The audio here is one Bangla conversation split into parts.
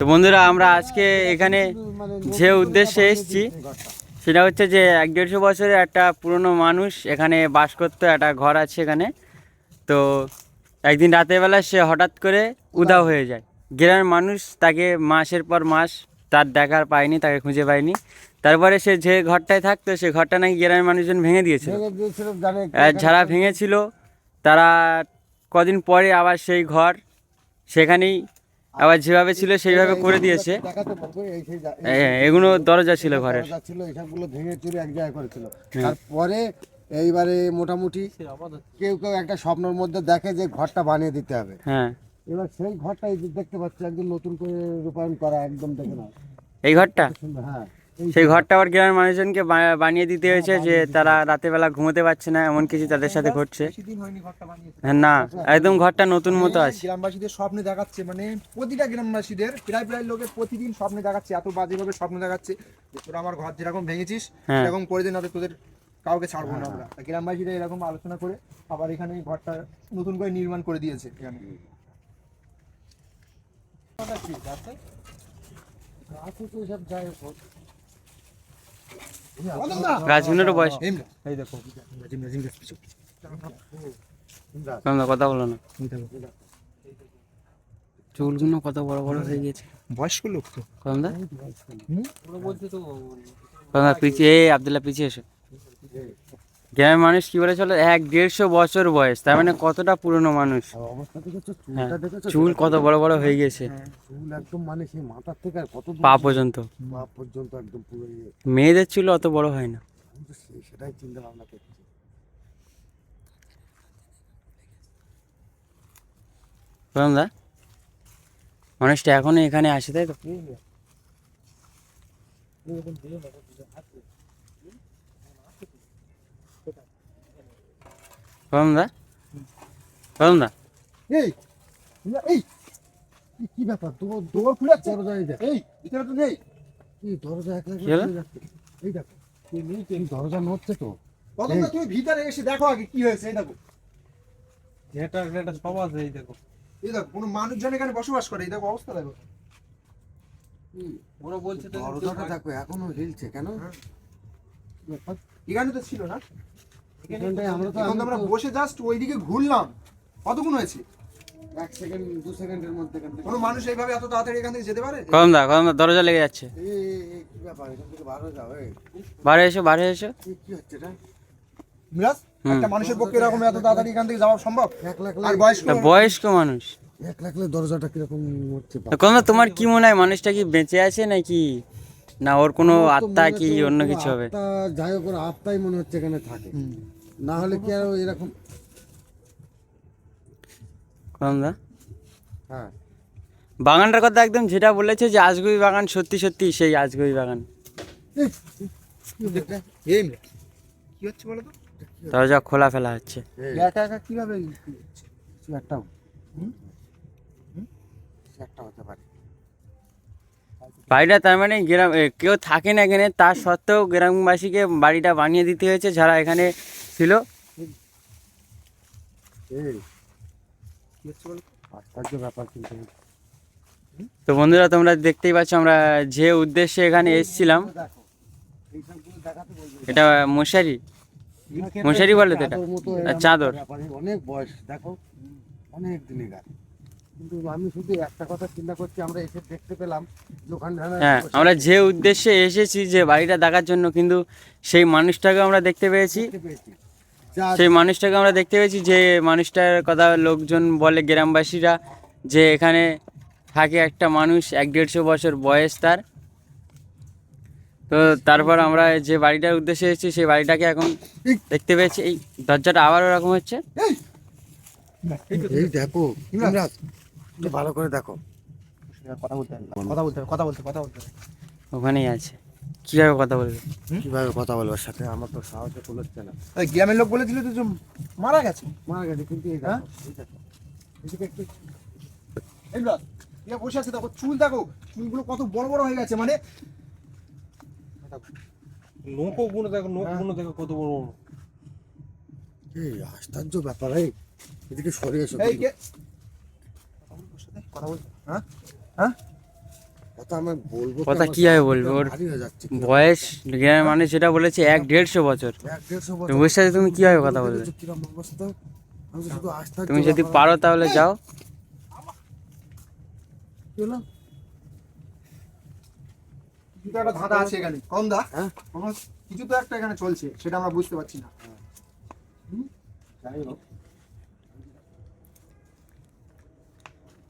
তো বন্ধুরা, আমরা আজকে এখানে যে উদ্দেশ্যে এসেছি সেটা হচ্ছে যে 150 বছরের একটা পুরনো মানুষ এখানে বাস করতো। একটা ঘর আছে এখানে। তো একদিন রাতের বেলা সে হঠাৎ করে উধাও হয়ে যায়। গ্রামের মানুষ তাকে মাসের পর মাস তার দেখার পায়নি, তাকে খুঁজে পায়নি। তারপরে সে যে ঘরটায় থাকতো সে ঘরটা নাকি গ্রামের মানুষজন ভেঙে দিয়েছিল। যারা ভেঙেছিল তারা কদিন পরে আবার সেই ঘর সেখানেই আবার যেভাবে ছিল সেইভাবে করে দিয়েছে। এগুলো দরজা ছিল, ঘরের ছিল, এইসবগুলো ভেঙে চুরে এক জায়গায় করেছিল। তারপরে এইবারে মোটামুটি কেউ কেউ একটা স্বপ্নের মধ্যে দেখে যে ঘরটা বানিয়ে দিতে হবে। হ্যাঁ, এবার সেই ঘরটা দেখতে পাচ্ছি একদম নতুন করে রূপায়ণ করা, একদম দেখে না এই ঘরটা। হ্যাঁ, সেই ঘরটা আবার গ্রামের মানুষজনকে বানিয়ে দিতে হয়েছে যে তারা রাতের বেলা ঘুমোতে পারছে না, এমন কিছু তাদের সাথে ঘটছে। না, একদম ঘরটা নতুন মতো আছে। গ্রামবাসীদের স্বপ্নে দেখাচ্ছে, মানে প্রতিটা গ্রামবাসীদের প্রায় প্রায় লোকের প্রতিদিন স্বপ্নে দেখাচ্ছে, এত বাজেভাবে স্বপ্ন দেখাচ্ছে যে তোরা আমার ঘর যেরকম ভেঙেছিস এরকম করে দিন, না তোদের কাউকে ছাড়বো না আমরা। গ্রামবাসীরা এরকম আলোচনা করে আবার এখানে ঘরটা নতুন করে নির্মাণ করে দিয়েছে। এখানে গাছগুলোরও বয়স। কথা বলো না, চুলগুলো কত বড় বড় হয়ে গেছে। বয়স্ক লোক তো কদমদা, কদমদা পিছিয়ে, আব্দুল্লাহ পিছিয়ে এসো। গ্রামের মানুষ কি বলে চলো, 150 বছর বয়স, তার মানে কতটা পুরনো মানুষ। চুল কত বড় বড় হয়ে গেছে, চুল একদম মানে সেই মাথার থেকে আর কত পা পর্যন্ত। একদম পুরো মেয়েদের চুল অত বড় হয় না। সেটাই চিন্তা ভাবনা করছি। কদমদা, মানুষটা এখনো এখানে আসে, তাই তো? কদমদা, কদমদা, এই এই কি ব্যাপার, দোর খুলে যাচ্ছে, দরজা এই দেখ, এই ভিতরে তো নেই, এই দরজা একলা খুলে যাচ্ছে, এই দেখো এই দরজা নড়ছে তো। কতটা তুমি ভিতরে এসে দেখো আগে কি হয়েছে। এই দেখো, এটা একটা সব আছে, এই দেখো, এই দেখো কোনো মানুষজন এখানে বসবাস করে, এই দেখো অবস্থা দেখো। ওরা বলছে তো দরজাটা দেখো এখনো হিলছে কেন? এখানে তো ছিল না, এখানটায় আমরা তো আমরা বসে জাস্ট ওইদিকে ঘুরলাম, কতক্ষণ হয়েছে? 1 সেকেন্ড 2 সেকেন্ডের মধ্যে কোনো মানুষ এইভাবে এত তাড়াতাড়ি এখান থেকে যেতে পারে? কদমদা, কদমদা, দরজা লেগে যাচ্ছে। এই কি ব্যাপার, এখান থেকে বার হয়ে যাও। এই বাইরে এসো, বাইরে এসো। কি হচ্ছে এটা? মিরাজ, একটা মানুষের পক্ষে এরকম এত তাড়াতাড়ি এখান থেকে যাওয়া সম্ভব? আর বয়স্ক মানুষ এক লাগলে দরজাটা কিরকম হচ্ছে। কদমদা, তোমার কি মনে হয় মানুষটা কি বেঁচে আছে নাকি না ওর কোনো আত্মা কি অন্য কিছু হবে? যাই হোক, ওর আত্মাই মনে হচ্ছে এখানে থাকে, না হলে কি আর এরকম। কদমদা, হ্যাঁ, বাগানটার কথা একদম যেটা বলেছে যে আজগুবি বাগান, সত্যি সত্যি সেই আজগুবি বাগান। কি হচ্ছে বলো তো? দরজা খোলা ফেলা হচ্ছে। একা একা কিভাবে একটা হতে পারে। বাড়িটা তার মানে গ্রাম কেউ থাকে না এখানে, তার সত্ত্বেও গ্রামবাসীকে বাড়িটা বানিয়ে দিতে হয়েছে যারা এখানে ছিল। আশ্চর্য ব্যাপার কিন্তু। তো বন্ধুরা, তোমরা দেখতেই পাচ্ছ আমরা যে উদ্দেশ্যে এখানে এসেছিলাম। এটা মশারি, মশারি বলে তো এটা, চাদর। অনেক বয়স দেখো, অনেক দিনের। কিন্তু আমি শুধু একটা কথা চিন্তা করছি, আমরা এসে দেখতে পেলাম হ্যাঁ, আমরা যে উদ্দেশ্যে এসেছি যে বাড়িটা দেখার জন্য, কিন্তু সেই মানুষটাকে আমরা দেখতে পেয়েছি। সেই মানুষটাকে আমরা দেখতে পেয়েছি যে মানুষটার কথা লোকজন বলে, গ্রামবাসীরা, যে এখানে থাকে একটা মানুষ, 150 বছর বয়স তার। তো তারপর আমরা যে বাড়িটার উদ্দেশ্যে এসেছি সেই বাড়িটাকে এখন দেখতে পেয়েছি। এই দরজাটা আবার ওরকম হচ্ছে, এই দেখো, ভালো করে দেখো। কথা বলতে ওখানেই আছে। কিভাবে কথা বলবে, কিভাবে কথা বলবো ওর সাথে? আমার তো সাহসে কুলোচ্ছে না। গ্রামের লোক বলেছিল তো যে মারা গেছে। কিন্তু এই দেখো, এদিকে একটু এই ব্রাস, ইয়া বসে আছে, দেখো চুল, দেখো চুলগুলো কত বড় বড় হয়ে গেছে, মানে নৌকো গুলো দেখো, নৌকো দেখো কত বড় বড়। এই আশ্চর্য ব্যাপার। এই এদিকে সরে এসো। এই কে কথা বলছে? হ্যাঁ হ্যাঁ, কথা আমি বলবো কথা আমার কিভাবে বলবে? ওর ভারী হয়ে যাচ্ছে। বয়স গ্রামের মানুষ যেটা বলেছে 1-150 বছর। 1-150 বছর। তুমি ওর সাথে তুমি কিভাবে কথা বলবে? দেখেছো কিরম অবস্থা? আমি তো শুধু আস্থা তুমি যদি পারো তাহলে যাও। কি হলো? কিছু তো একটা ধাঁধা আছে এখানে কম দা, হ্যাঁ? কিছু তো একটা এখানে চলছে, সেটা আমরা বুঝতে পারছি না। যাই হোক।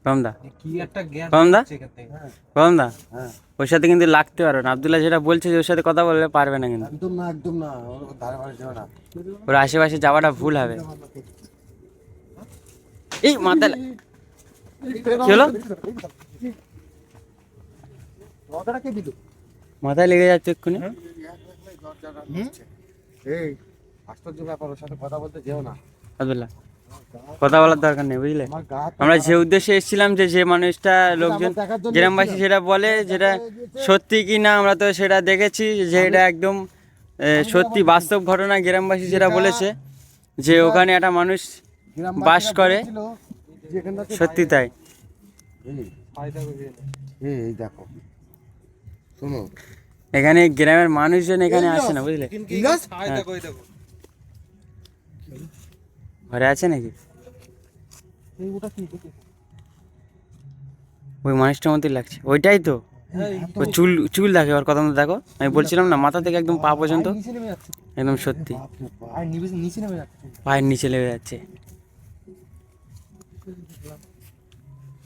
রমদা, কি একটা গ্যাস রমদা, এখান থেকে। রমদা, হ্যাঁ, ওর সাথে কিন্তু লাগতে পারবে না। আব্দুল্লাহ যেটা বলছে যে ওর সাথে কথা বললে পারবে না, কিন্তু একদম না, একদম না, ওর ধারে ধারে যেও না। ওর আশেপাশে যাওয়াটা ভুল হবে। এই মাথায় কি হলো? কথাটা কে দিল? মাথায় লেগে যাচ্ছে এক্ষুনি। এই আশ্চর্য ব্যাপার, ওর সাথে কথা বলতে যেও না। আব্দুল্লাহ, কথা বলার দরকার নেই, বুঝলে? আমার গা হাত আমরা যে উদ্দেশ্যে এসেছিলাম, যে মানুষটা লোকজন দেখার জন্য গ্রামবাসী সেটা বলে, যেটা সত্যি কি না আমরা তো সেটা দেখেছি, যে এটা একদম সত্যি বাস্তব ঘটনা। গ্রামবাসী যেটা বলেছে যে ওখানে একটা মানুষ গ্রামবাসীরা বাস করে, বলেছিল যে এখানটাতে সত্যি তাই। ফায়দা করে দিয়ে দেয়। এই দেখো, শোনো, এখানে গ্রামের মানুষজন এখানে আসে না, বুঝলে? কিন্তু ইলিয়াস? ফায়দা দেখো, এই দেখো। ঘরে আছে নাকি? এই ওটা কি? ওই মানুষটার মতোই লাগছে, ওইটাই তো। ওই চুল চুল দেখে, ওর কথা মতো দেখো। আমি বলছিলাম না, মাথা থেকে একদম পা পর্যন্ত নিচে নেমে যাচ্ছে, একদম সত্যি বাপরে বাপ। আর নিচে নেমে যাচ্ছে। পায়ের নিচে লেগে যাচ্ছে।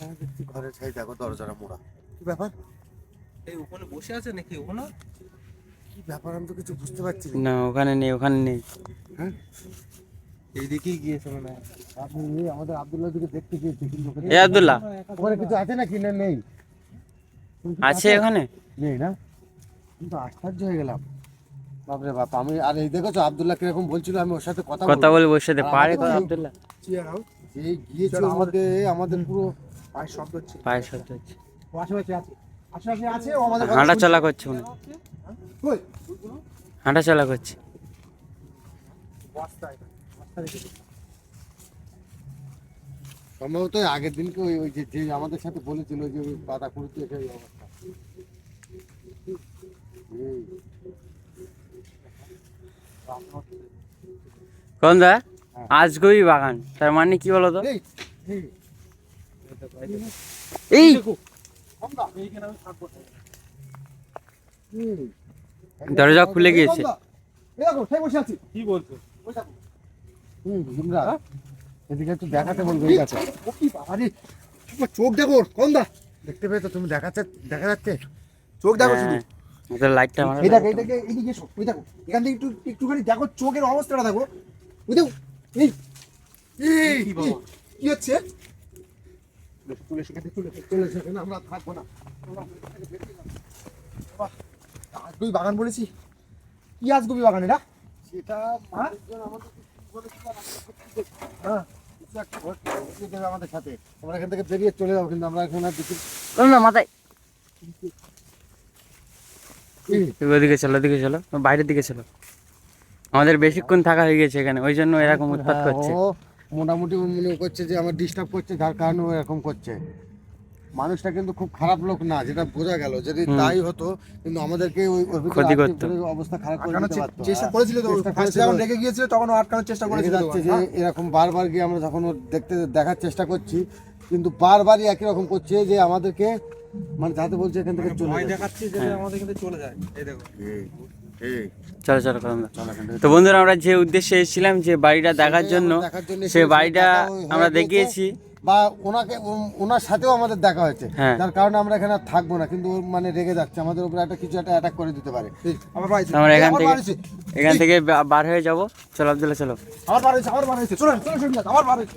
আমি দেখছি ঘরের ছাই, দেখো দরজাটা মোড়া। কি ব্যাপার? এই ওখানে বসে আছে নাকি ওখানে? কি ব্যাপার আমি তো কিছু বুঝতে পারছি না। না, ওখানে নেই, ওখানে নেই। হ্যাঁ, এইদিকেই গিয়েছে মনে হয়। আপনি এই আমাদের আব্দুল্লাহ দিকে দেখতে গিয়েছি, কিন্তু ওখানে এ আব্দুল্লাহ, ওখানে কিছু আছে নাকি? না, নেই। আছে ওখানে? নেই না, কিন্তু আশ্চর্য হয়ে গেলাম। বাপরে বাপ, আমি আর এই দেখেছো আব্দুল্লাহ কিরকম বলছিল আমি ওর সাথে কথা কথা বলবো। বলবো, ওর সাথে আর পারে আমাদের কথা তো- আব্দুল্লাহ? চেয়ার হাউস যে গিয়েছে ওর মধ্যে আমাদের পুরো পায়ের শব্দ হচ্ছে, পায়ের শব্দ হচ্ছে, ও আশেপাশে আছে, আশেপাশে আছে, ও আমাদের কথা হাঁটা শুনছে। চলা করছে মনে হয়। কই? হাঁটা চলা করছে। বস্তায়, বস্তা রেখেছে। সম্ভবত আগের দিনকে ওই ওই যে আমাদের সাথে বলেছিল যে ওই পাতা কুড়িতে এসে এই অবস্থা। এই, কোন দা? আজগবি বাগান, তার মানে কি বলো তো? এই, এই, এই এইখানে আমি থাকবো না। এই। দরজা খুলে গিয়েছে। এই দেখো, সেই বসে আছি। কি বলছো? ইমরান, এদিকে একটু দেখাতে বলবো। এই দেখো, ও কি বাবা রে, চোখ দেখো ওর, কম দা, দেখতে পেয়েছো তুমি? দেখা যাচ্ছে? চোখ দেখো শুধু। ওদের লাইটটা মারা। এই দেখো, এইদিকে এসো, ওই দেখো, এখান থেকে একটুখানি দেখো চোখের অবস্থাটা দেখো, ওই দেখো, এই এই কি বাবা? কি হচ্ছে? চলে সেখানে আমরা থাকবো না। আজগুবি বাগান বলেছি, কি আজগুবি বাগান এটা? সেটা মানুষজন আমাদের বলেছিল, হ্যাঁ, কিছু একটা ঘটে দেবে আমাদের সাথে। আমরা এখান থেকে বেরিয়ে চলে যাবো, কিন্তু আমরা এখন আর দেখি। না, মাথায়। ওদিকে চলো, ওদিকে চলো, বাইরের দিকে চলো। আমাদের বেশিক্ষণ থাকা হয়ে গেছে এখানে, ওই জন্য এরকম উৎপাত হ্যাঁ, করছে। ও মোটামুটি মনে করছে যে আমার ডিস্টার্ব করছে, যার কারণে ও এরকম করছে। মানুষটা কিন্তু খুব খারাপ লোক না, যেটা বোঝা গেল। যদি তাই হতো, কিন্তু আমাদেরকে ওর ভিতরে ক্ষতি আটকে করতো। ফেলে অবস্থা খারাপ করে আটকানোর দিতে পারতো। চেষ্টা করেছিল তো, চেষ্টা ফার্স্টে করেছিল। যখন রেগে গিয়েছিল তখন ও আটকানোর চেষ্টা রেগে করেছিল। যাচ্ছে যে এরকম বারবার গিয়ে আমরা যখন ওর দেখার চেষ্টা করছি, কিন্তু বারবারই একই রকম করছে যে আমাদেরকে, মানে যাতে বলছে এখান থেকে চলে ভয় যাবে। দেখাচ্ছে যে আমাদের কিন্তু চলে যায়। এই দেখো। চলো চলো করো না। তো বন্ধুরা, আমরা যে উদ্দেশ্যে এসেছিলাম, যে বাড়িটা দেখার জন্য, দেখার জন্য সে এসেছি, বাড়িটা দেখা হয়ে আমরা গিয়েছে, দেখিয়েছি। বা ওনার সাথেও আমাদের দেখা হয়েছে, হ্যাঁ। যার কারণে আমরা এখানে আর থাকবো না। কিন্তু ও মানে রেগে যাচ্ছে, আমাদের উপরে কিছু একটা অ্যাটাক করে দিতে পারে। আবার বাড়িতে, আমরা এই এখান আবার থেকে বাড়িতে, বার হয়ে যাব। চলো আব্দুল্লাহ, চলো। আবার বাড়িতে, আবার বাড়িতে, চলো চলো, আবার বাড়িতে।